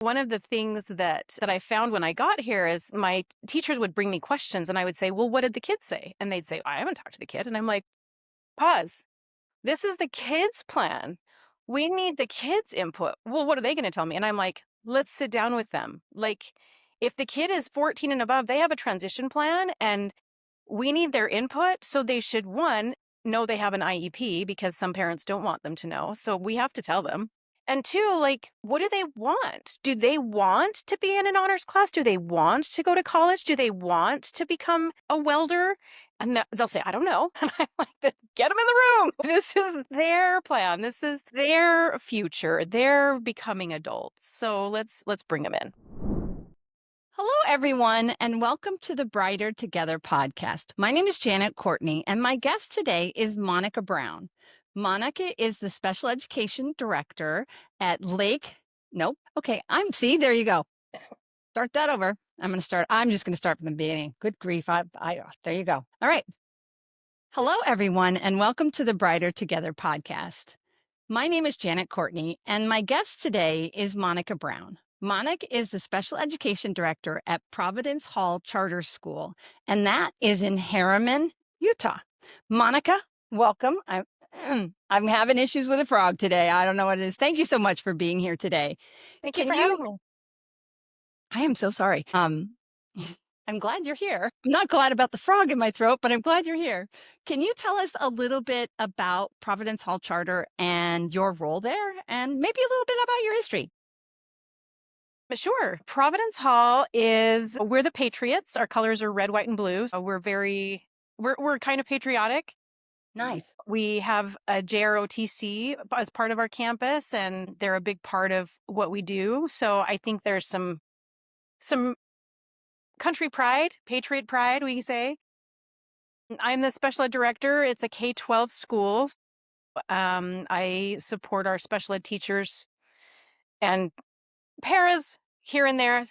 One of the things that I found when I got here is my teachers would bring me questions and I would say, well, what did the kids say? And they'd say, I haven't talked to the kid. And I'm like, pause. This is the kids' plan. We need the kids' input. Well, what are they going to tell me? And I'm like, let's sit down with them. Like, if the kid is 14 and above, they have a transition plan and we need their input. So they should, one, know they have an IEP because some parents don't want them to know. So we have to tell them. And two, like, what do they want? Do they want to be in an honors class? Do they want to go to college? Do they want to become a welder? And they'll say, I don't know. And I'm like, get them in the room. This is their plan. This is their future. They're becoming adults. So let's bring them in. Hello, everyone, and welcome to the Brighter Together podcast. My name is Janet Courtney, and my guest today is Monica Brown. Monica is the special education director at there you go. Start that over. I'm just going to start from the beginning. Good grief. There you go. All right. Hello, everyone, and welcome to the Brighter Together podcast. My name is Janet Courtney, and my guest today is Monica Brown. Monica is the special education director at Providence Hall Charter School, and that is in Harriman, Utah. Monica, welcome. I'm having issues with a frog today. I don't know what it is. Thank you so much for being here today. Thank you for having me. I am so sorry. I'm glad you're here. I'm not glad about the frog in my throat, but I'm glad you're here. Can you tell us a little bit about Providence Hall Charter and your role there, and maybe a little bit about your history? Sure. Providence Hall we're the Patriots. Our colors are red, white, and blue. So we're kind of patriotic. Nice. We have a JROTC as part of our campus, and they're a big part of what we do. So I think there's some country pride, patriot pride, we say. I'm the special ed director. It's a K-12 school. I support our special ed teachers and paras here and there.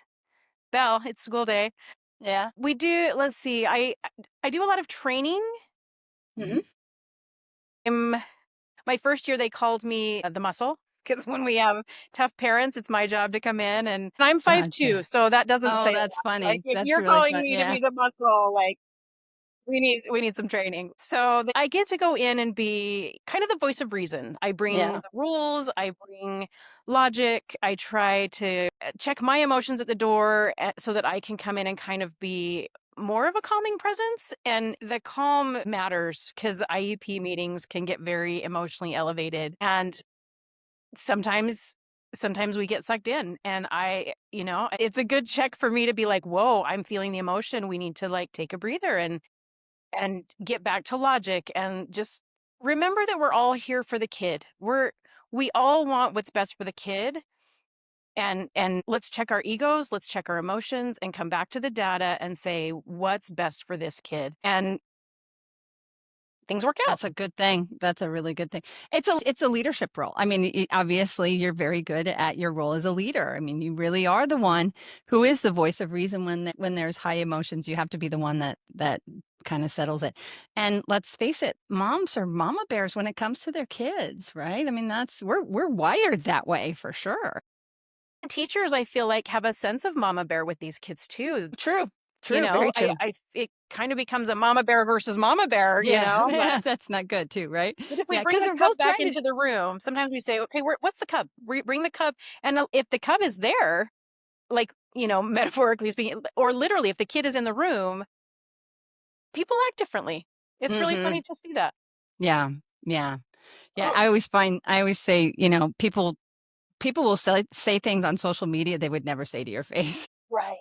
Bell, it's school day. Yeah. We do, let's see, I do a lot of training. My first year, they called me the muscle, because when we have tough parents, it's my job to come in, and I'm 5'2", so that doesn't say that's funny. like, if That's you're really calling fun. me to be the muscle, like, we need some training. So I get to go in and be kind of the voice of reason. I bring the rules, I bring logic, I try to check my emotions at the door so that I can come in and kind of be more of a calming presence. And the calm matters because IEP meetings can get very emotionally elevated. And sometimes we get sucked in, and it's a good check for me to be like, whoa, I'm feeling the emotion. We need to like take a breather and get back to logic and just remember that we're all here for the kid. We all want what's best for the kid. And let's check our egos, let's check our emotions and come back to the data and say what's best for this kid. And things work out. That's a good thing. That's a really good thing. It's a leadership role. I mean, obviously you're very good at your role as a leader. I mean, you really are the one who is the voice of reason when there's high emotions. You have to be the one that kind of settles it. And let's face it, moms are mama bears when it comes to their kids, right? I mean, we're wired that way for sure. Teachers, I feel like, have a sense of mama bear with these kids too. True. Very true. It kind of becomes a mama bear versus mama bear, you know? Yeah, that's not good too, right? But if we bring the cub back into the room, sometimes we say, okay, what's the cub? Bring the cub. And if the cub is there, like, metaphorically speaking, or literally if the kid is in the room, people act differently. It's really funny to see that. Yeah. I always say, people will say things on social media they would never say to your face. Right.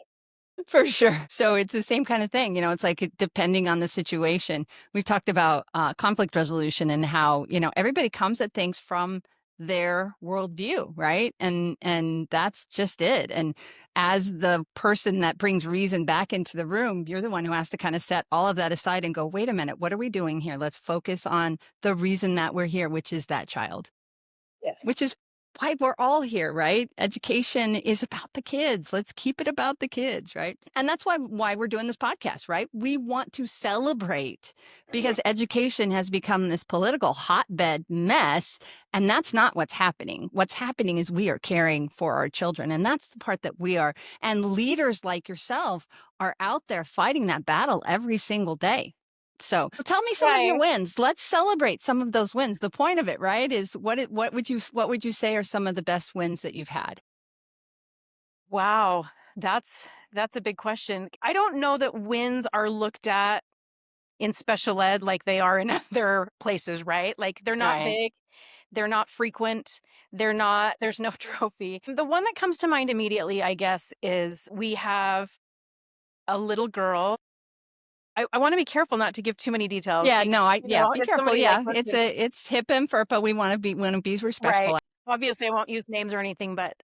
For sure. So it's the same kind of thing. It's like depending on the situation. We've talked about conflict resolution and how, everybody comes at things from their worldview, right? And that's just it. And as the person that brings reason back into the room, you're the one who has to kind of set all of that aside and go, wait a minute, what are we doing here? Let's focus on the reason that we're here, which is that child. Yes. Which is why we're all here, right? Education is about the kids. Let's keep it about the kids, right? And that's why we're doing this podcast, right? We want to celebrate because education has become this political hotbed mess, and that's not what's happening. What's happening is we are caring for our children, and that's the part that we are. And leaders like yourself are out there fighting that battle every single day. So tell me some of your Right. wins. Let's celebrate some of those wins. The point of it, right, is what would you say are some of the best wins that you've had? Wow. That's a big question. I don't know that wins are looked at in special ed like they are in other places, right? Like they're not Right. big, they're not frequent, there's no trophy. The one that comes to mind immediately, I guess, is we have a little girl. I want to be careful not to give too many details Yeah, because, no, be if careful. somebody like Yeah, listens, it's hip and FERPA. We want to be right? respectful. Obviously, I won't use names or anything, but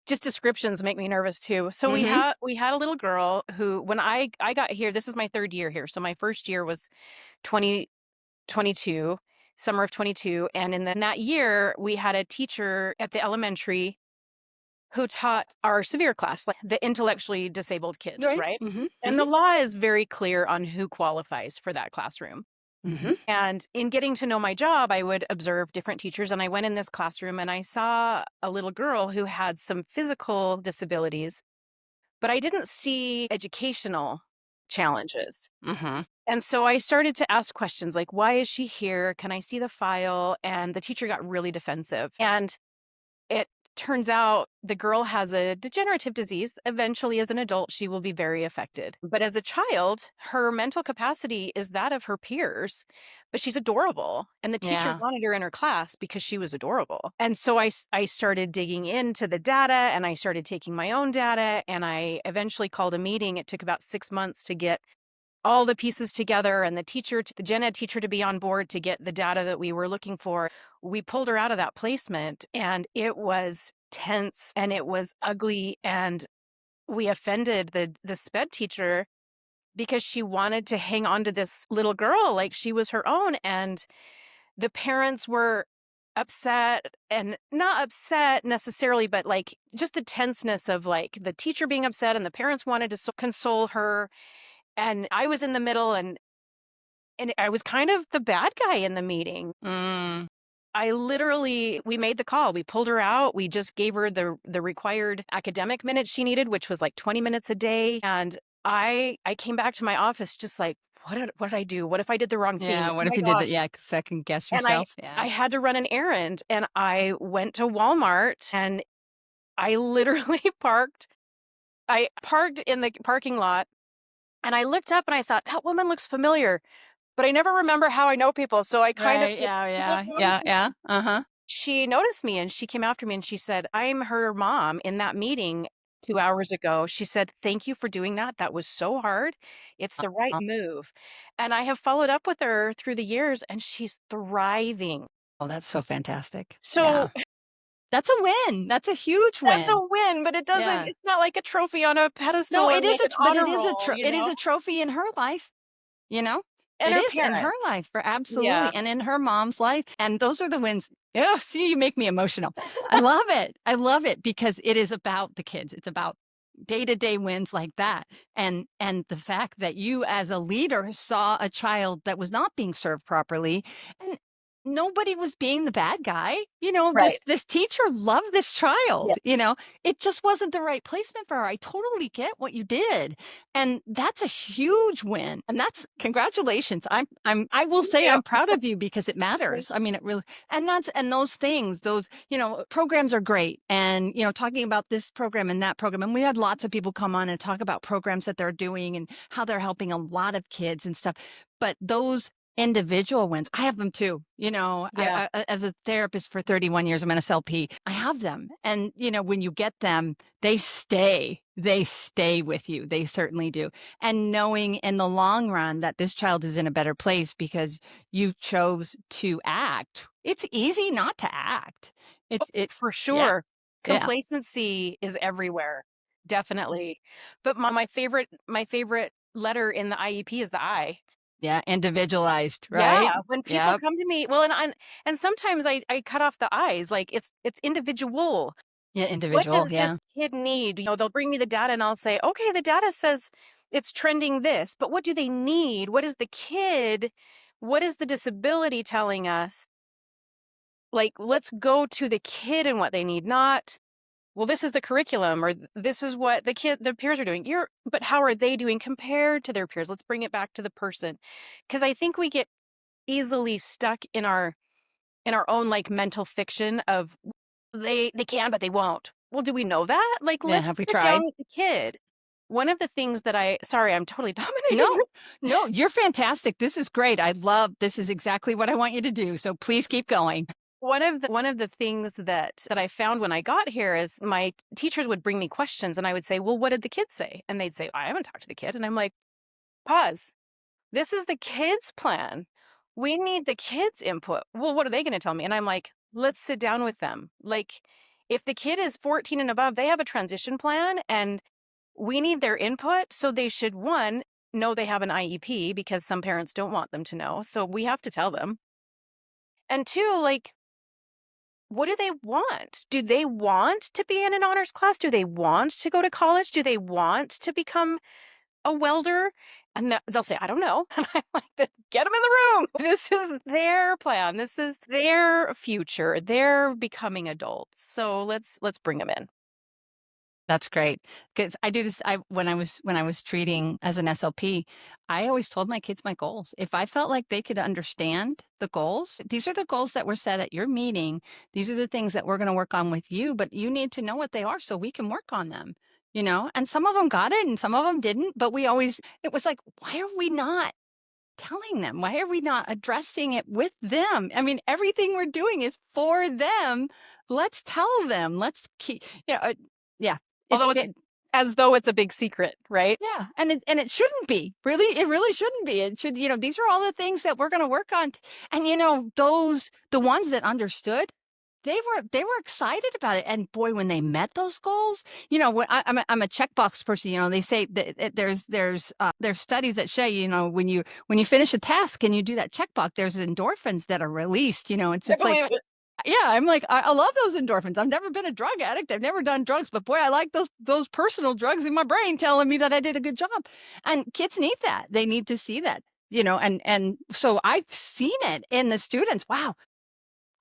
just descriptions make me nervous too. So Mhm. we had a little girl who, when I got here, this is my third year here. So my first year was 2022, summer of 22, and in that year we had a teacher at the elementary who taught our severe class, like the intellectually disabled kids, Right. right? Mhm. And Mhm. the law is very clear on who qualifies for that classroom. Mhm. And in getting to know my job, I would observe different teachers. And I went in this classroom and I saw a little girl who had some physical disabilities, but I didn't see educational challenges. Mhm. And so I started to ask questions like, why is she here? Can I see the file? And the teacher got really defensive. And it turns out the girl has a degenerative disease. Eventually, as an adult, she will be very affected. But as a child, her mental capacity is that of her peers, but she's adorable. And the teacher Yeah. wanted her in her class because she was adorable. And so I started digging into the data and I started taking my own data. And I eventually called a meeting. It took about 6 months to get all the pieces together and the gen ed teacher to be on board to get the data that we were looking for. We pulled her out of that placement and it was tense and it was ugly and we offended the SPED teacher because she wanted to hang on to this little girl like she was her own, and the parents were upset, and not upset necessarily, but like just the tenseness of like the teacher being upset and the parents wanted to console her, and I was in the middle, and I was kind of the bad guy in the meeting. Mm. We made the call. We pulled her out. We just gave her the required academic minutes she needed, which was like 20 minutes a day. And I came back to my office just like, what did I do? What if I did the wrong thing? Yeah, Oh what if my you did that? gosh. Yeah, second guess And yourself. I Yeah. had to run an errand and I went to Walmart and I literally I parked in the parking lot and I looked up and I thought, that woman looks familiar. But I never remember how I know people, so I kind of Right. like, Yeah, people yeah. notice Yeah, me. yeah. Uh-huh. She noticed me and she came after me and she said, "I'm her mom in that meeting 2 hours ago." She said, "Thank you for doing that. That was so hard. It's the right Uh-huh. move." And I have followed up with her through the years and she's thriving. Oh, that's so fantastic. So Yeah. That's a win. That's a huge that's a win. win, but Yeah. it's not like a trophy on a No, pedestal or it is like a an but honor roll, it is a trophy in her life, you know? and It her is in her parents. life for Yeah. absolutely, and in her mom's life, and those are the wins. Oh, see, you make me emotional. I love it. I love it because it is about the kids. It's about day-to-day wins like that, and the fact that you as a leader saw a child that was not being served properly, and nobody was being the bad guy. This Right. this teacher loved this Yeah. child. It just wasn't the right placement for her. I totally get what you did, and that's a huge win. And that's congratulations. I will Thank say you. I'm proud of you because it Thank matters. you. I mean, it really, and those things, those, programs are great. And, talking about this program and that program. And we had lots of people come on and talk about programs that they're doing and how they're helping a lot of kids and stuff. But those individual wins, I have them too. Yeah. As a therapist for 31 years, I'm an SLP. I have them. And, when you get them, they stay with you. They certainly do. And knowing in the long run that this child is in a better place because you chose to act. It's easy not to act. For Yeah, sure. yeah. Complacency is everywhere, definitely. But my favorite letter in the IEP is the I. Yeah, individualized, Yeah, right? when people Yep. come to me, well, and sometimes I cut off the eyes, like, it's individual. Yeah, What individual, does yeah. this kid need? They'll bring me the data and I'll say, "Okay, the data says it's trending this, but what do they need? What is the disability telling us?" Like, let's go to the kid and what they need, not, "Well, this is the curriculum," or, "This is what the peers are doing." But how are they doing compared to their peers? Let's bring it back to the person, because I think we get easily stuck in our own, like, mental fiction of they can, but they won't. Well, do we know that? Like, Yeah, let's have we sit down tried? with the kid. One of the things that sorry, I'm totally dominating. No, no, you're fantastic. This is great. I love this is exactly what I want you to do. So please keep going. One of the things that I found when I got here is my teachers would bring me questions and I would say, "Well, what did the kid say?" And they'd say, "I haven't talked to the kid." And I'm like, "Pause. This is the kids' plan. We need the kids' input." "Well, what are they going to tell me?" And I'm like, "Let's sit down with them." Like, if the kid is 14 and above, they have a transition plan and we need their input. So they should, one, know they have an IEP because some parents don't want them to know. So we have to tell them. And two, like, what do they want? Do they want to be in an honors class? Do they want to go to college? Do they want to become a welder? And they'll say, "I don't know." And I'm like, "Get them in the room. This is their plan. This is their future. They're becoming adults. So let's bring them in." That's great. Because I do this. I when I was treating as an SLP, I always told my kids my goals. If I felt like they could understand the goals, these are the goals that were set at your meeting. These are the things that we're going to work on with you, but you need to know what they are so we can work on them. You know, and some of them got it and some of them didn't. But we always, it was like, why are we not telling them? Why are we not addressing it with them? I mean, everything we're doing is for them. Let's tell them. Let's keep, yeah, yeah. It's Although it's as though it's a big secret, right? yeah, and it shouldn't be. Really, it really shouldn't be. It should, these are all the things that we're going to work on. And those the ones that understood, they were excited about it. And boy, when they met those goals, when I'm a checkbox person. They say that there's studies that show when you finish a task and you do that checkbox, there's endorphins that are released. I It's like believe it. yeah, I'm like, I love those endorphins. I've never been a drug addict. I've never done drugs, but boy, I like those personal drugs in my brain telling me that I did a good job. And kids need that. They need to see that, and so I've seen it in the students. Wow,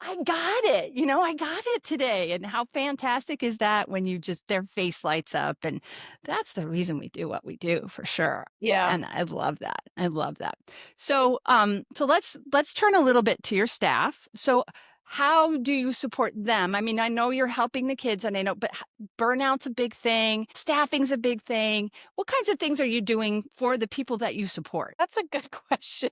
I got it. I got it today. And how fantastic is that when their face lights up, and that's the reason we do what we do for sure. Yeah. And I love that. I love that. So let's turn a little bit to your staff. So how do you support them? I mean, I know you're helping the kids and I know, but burnout's a big thing. Staffing's a big thing. What kinds of things are you doing for the people that you support? That's a good question.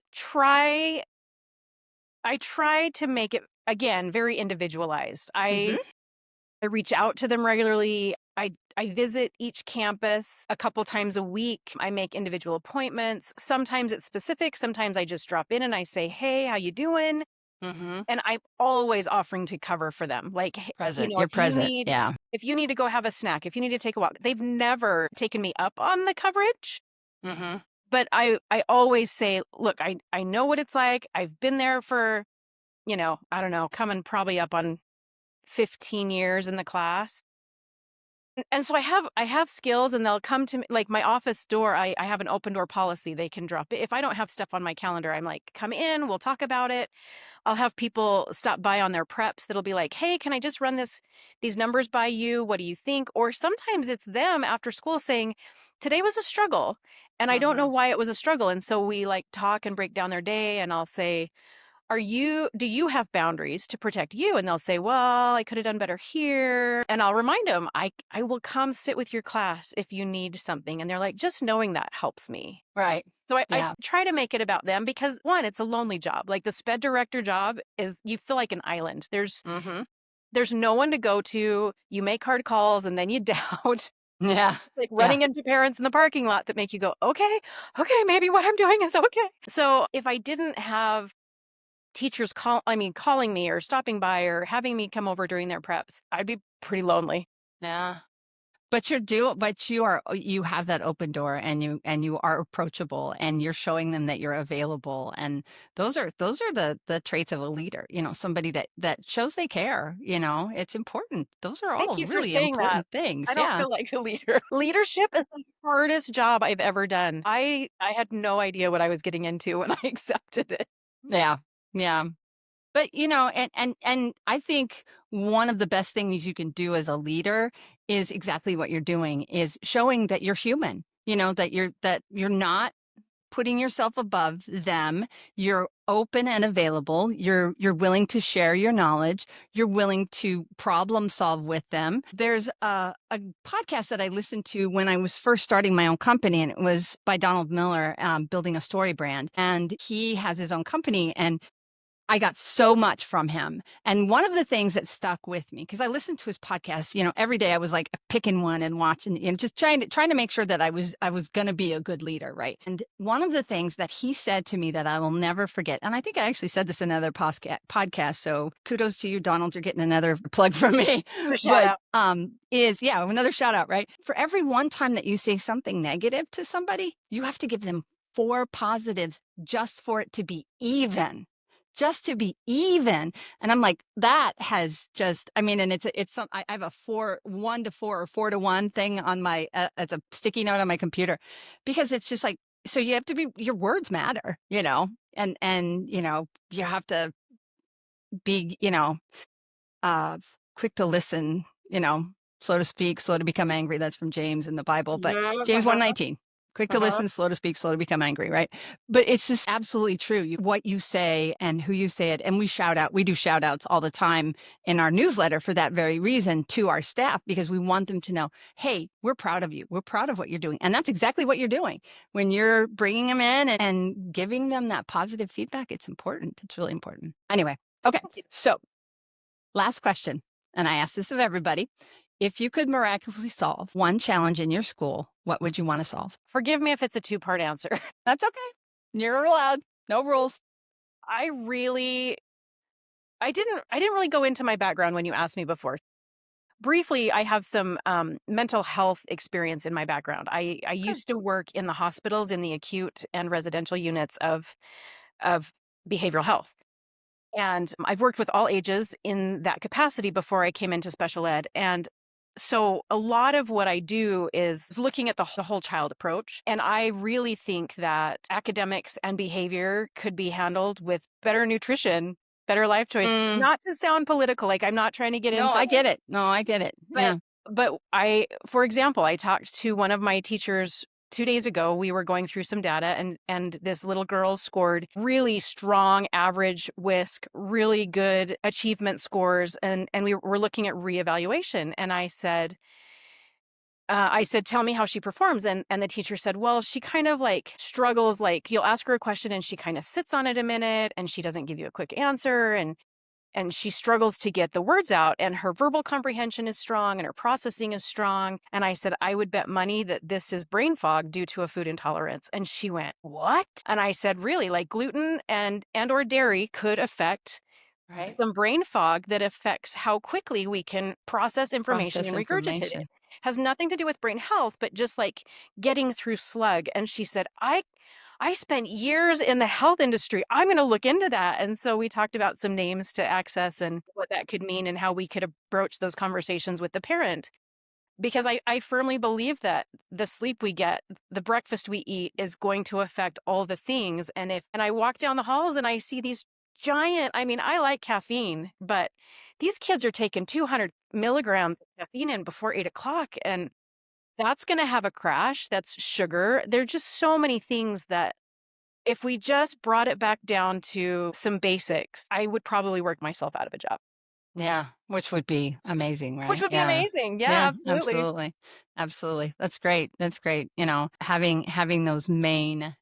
I try to make it, again, very individualized. Hmm. I reach out to them regularly. I visit each campus a couple times a week. I make individual appointments. Sometimes it's specific. Sometimes I just drop in and I say, "Hey, how you doing?" Hmm. And I'm always offering to cover for them. Like, Present. You're present. Yeah. if you need to go have a snack, if you need to take a walk. They've never taken me up on the coverage, Hmm. but I always say, "Look, I know what it's like. I've been there for, I don't know, coming probably up on 15 years in the class." And so I have skills and they'll come to me, like my office door, I have an open door policy. They can drop it. If I don't have stuff on my calendar, I'm like, "Come in, we'll talk about it." I'll have people stop by on their preps that'll be like, "Hey, can I just run these numbers by you? What do you think?" Or sometimes it's them after school saying, "Today was a struggle and I don't know Hmm. why it was a struggle." And so we like talk and break down their day and I'll say, do you have boundaries to protect you?" And they'll say, "Well, I could have done better here." And I'll remind them, I will come sit with your class if you need something. And they're like, "Just knowing that helps me." Right. So I Yeah. try to make it about them because, one, it's a lonely job. Like the SPED director job is, you feel like an island. Hmm. There's no one to go to. You make hard calls and then you doubt. Yeah. Like Yeah. running into parents in the parking lot that make you go, "Okay, okay, maybe what I'm doing is okay." So if I didn't have teachers calling me or stopping by or having me come over during their preps, I'd be pretty lonely. Yeah. But you have that open door, and you are approachable, and you're showing them that you're available. And those are the traits of a leader, somebody that shows they care, it's important. Those are Thank all you for really saying that. important things. I don't Yeah. feel like a leader. Leadership is the hardest job I've ever done. I had no idea what I was getting into when I accepted it. Yeah. Yeah. But and I think one of the best things you can do as a leader is exactly what you're doing, is showing that you're human, that you're not putting yourself above them. You're open and available. You're willing to share your knowledge. You're willing to problem solve with them. There's a podcast that I listened to when I was first starting my own company, and it was by Donald Miller, building a story brand. And he has his own company, and I got so much from him. And one of the things that stuck with me, because I listened to his podcast, every day I was like picking one and watching, just trying to make sure that I was going to be a good leader, right? And one of the things that he said to me that I will never forget, and I think I actually said this in another podcast, so kudos to you, Donald, you're getting another plug from me. A shout But out. another shout out, right? For every one time that you say something negative to somebody, you have to give them 4 positives just for it to be even. Just to be even. And I'm like, that has just, and I have a 1 to 4 or 4 to 1 thing on my, as a sticky note on my computer, because it's just like, so you have to your words matter, and, you have to be, uh, quick to listen, slow to speak, slow to become angry. That's from James in the Bible, but Yeah, James uh-huh, 1:19. Quick to uh-huh. listen, slow to speak, slow to become angry, right? But it's just absolutely true. What you say and who you say it. And we do shout outs all the time in our newsletter for that very reason to our staff, because we want them to know, hey, we're proud of you. We're proud of what you're doing. And that's exactly what you're doing. When you're bringing them in and giving them that positive feedback, it's important. It's really important. Anyway, okay. Thank you. So last question, and I ask this of everybody. If you could miraculously solve one challenge in your school, what would you want to solve? Forgive me if it's a 2-part answer. That's okay. You're allowed. No rules. I really I didn't really go into my background when you asked me before. Briefly, I have some mental health experience in my background. I Good. used to work in the hospitals in the acute and residential units of behavioral health. And I've worked with all ages in that capacity before I came into special ed. And so a lot of what I do is looking at the whole child approach. And I really think that academics and behavior could be handled with better nutrition, better life choices. Mm, Not to sound political, like I'm not trying to get no, into I like, get it. No, I get it. but Yeah. for example, I talked to one of my teachers 2 days ago. We were going through some data, and this little girl scored really strong average WISC, really good achievement scores, and we were looking at reevaluation. And I said, tell me how she performs. And the teacher said, well, she kind of like struggles. Like you'll ask her a question and she kind of sits on it a minute and she doesn't give you a quick answer. And she struggles to get the words out, and her verbal comprehension is strong and her processing is strong. And I said, I would bet money that this is brain fog due to a food intolerance. And she went, what? And I said, really, like gluten and or dairy could affect Right. some brain fog that affects how quickly we can process information Process and regurgitate it. information. Has nothing to do with brain health, but just like getting through slug. And she said, I spent years in the health industry. I'm going to look into that. And so we talked about some names to access and what that could mean and how we could approach those conversations with the parent. Because I firmly believe that the sleep we get, the breakfast we eat is going to affect all the things. And I walk down the halls and I see these giant, I like caffeine, but these kids are taking 200 milligrams of caffeine in before 8 o'clock. And that's going to have a crash. That's sugar. There are just so many things that if we just brought it back down to some basics, I would probably work myself out of a job, Yeah, which would be amazing, which right? would be Yeah. amazing. Yeah, Yeah, absolutely. absolutely. Absolutely. That's great. That's great. Having those main,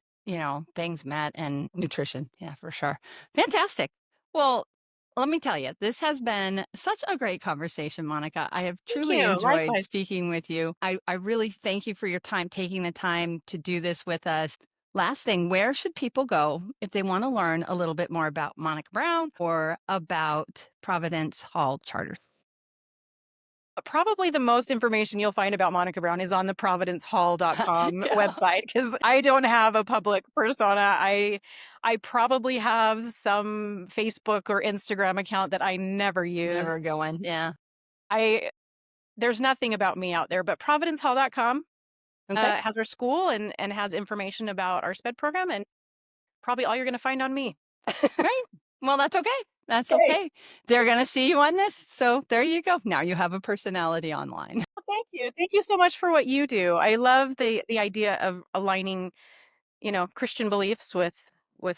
things met, and nutrition. Yeah, for sure. Fantastic. Well, let me tell you, this has been such a great conversation, Monica. I have Thank truly you. enjoyed Likewise. speaking with you. I really thank you for your time, taking the time to do this with us. Last thing, where should people go if they want to learn a little bit more about Monica Brown or about Providence Hall Charter? probably the most information you'll find about Monica Brown is on the providencehall.com Yeah. website, because I don't have a public persona. I probably have some Facebook or Instagram account that I never Never use. going. Yeah. I There's nothing about me out there, but providencehall.com Okay. has our school and has information about our SPED program, and probably all you're going to find on me. Right. Well, that's okay. That's Okay. okay. They're going to see you on this. So there you go. Now you have a personality online. Well, thank you. Thank you so much for what you do. I love the idea of aligning, Christian beliefs with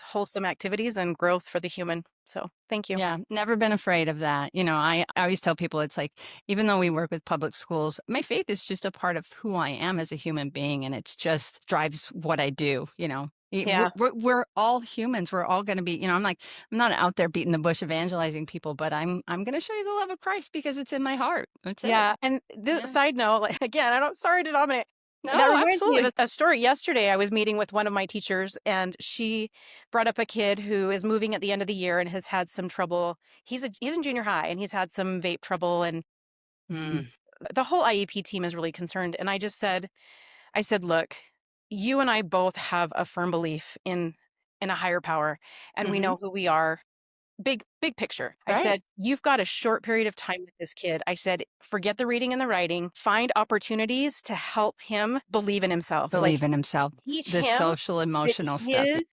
wholesome activities and growth for the human. So thank you. Yeah, never been afraid of that. I always tell people it's like, even though we work with public schools, my faith is just a part of who I am as a human being. And it's just drives what I do. Yeah. We're all humans. We're all going to be, I'm not out there beating the bush evangelizing people, but I'm going to show you the love of Christ because it's in my heart. That's it. Yeah. And the Yeah. side note, like, again, sorry to dominate. That No, reminds me of absolutely. a story. Yesterday, I was meeting with one of my teachers, and she brought up a kid who is moving at the end of the year and has had some trouble. He's in junior high, and he's had some vape trouble, and Mm, the whole IEP team is really concerned. And I said, look, you and I both have a firm belief in a higher power, and we hmm. know who we are. Big picture. I Right. said, you've got a short period of time with this kid. I said, forget the reading and the writing, find opportunities to help him believe in himself. Like, Believe in himself. teach The him social that emotional stuff. his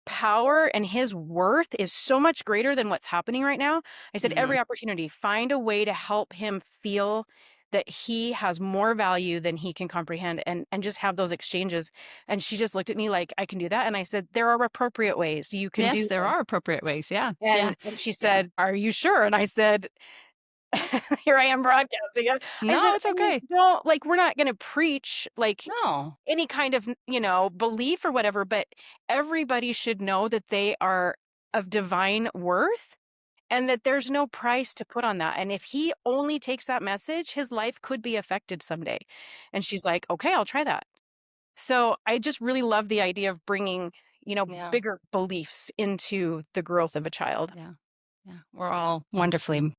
power and his worth is so much greater than what's happening right now. I said, Hmm. every opportunity, find a way to help him feel that he has more value than he can comprehend, and just have those exchanges. And she just looked at me like, I can do that. And I said, there are appropriate ways you can Yes, do there this. are appropriate ways. Yeah. Yeah. And she Yeah. said, are you sure? And I said, here I am broadcasting it. I No, said, it's I mean, okay. don't, like, we're not going to preach like No. any kind of, belief or whatever, but everybody should know that they are of divine worth and that there's no price to put on that. And if he only takes that message, his life could be affected someday. And she's like, okay, I'll try that. So I just really love the idea of bringing, Yeah. bigger beliefs into the growth of a child. Yeah. Yeah. We're all wonderfully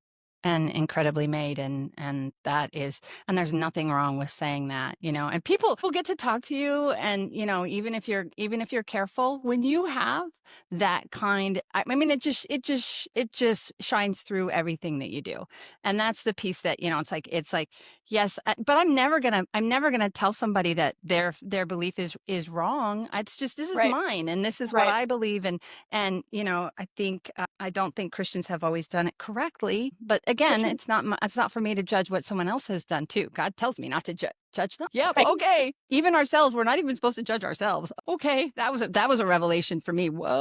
and incredibly made, and that is, and there's nothing wrong with saying that, and people will get to talk to you, and even if you're careful, when you have that kind, I mean, it just shines through everything that you do. And that's the piece that, it's like, yes, but I'm never gonna tell somebody that their belief is wrong. It's just, this is Right. mine, and this is what Right. I believe. And I think, I don't think Christians have always done it correctly. But For again, sure. it's not for me to judge what someone else has done too. God tells me not to judge them. Yep. Right. Okay. Even ourselves, we're not even supposed to judge ourselves. Okay. That was a revelation for me. What?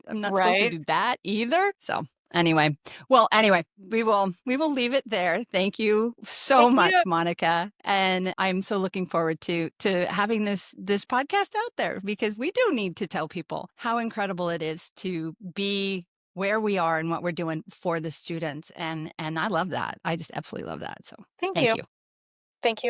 I'm not supposed to Right. do that either. So anyway, we will leave it there. Thank you so Thank you. much, Monica, and I'm so looking forward to having this podcast out there, because we do need to tell people how incredible it is to be where we are and what we're doing for the students, and I love that. I just absolutely love that. So Thank thank you. you. Thank you.